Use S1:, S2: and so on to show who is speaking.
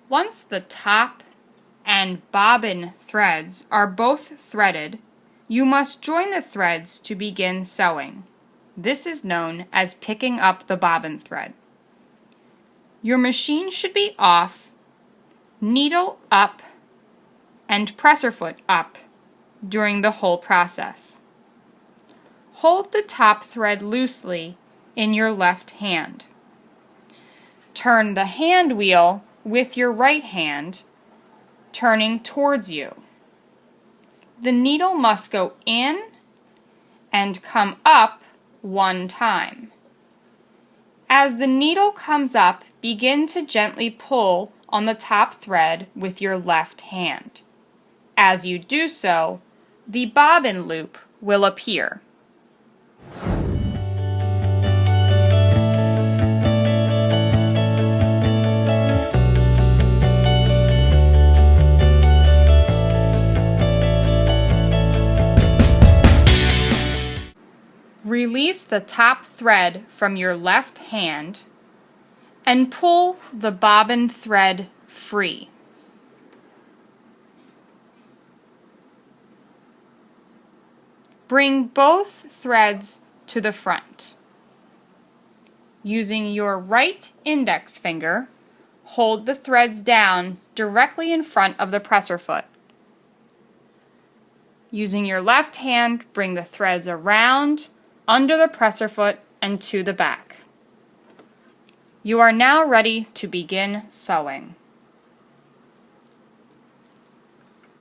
S1: Once the top and bobbin threads are both threaded, you must join the threads to begin sewing. This is known as picking up the bobbin thread. Your machine should be off, needle up, and presser foot up during the whole process. Hold the top thread loosely in your left hand. Turn the hand wheel with your right hand, turning towards you. The needle must go in and come up one time. As the needle comes up, begin to gently pull on the top thread with your left hand. As you do so, the bobbin loop will appear. Release the top thread from your left hand and pull the bobbin thread free. Bring both threads to the front. Using your right index finger, hold the threads down directly in front of the presser foot. Using your left hand, bring the threads around, under the presser foot, and to the back. You are now ready to begin sewing.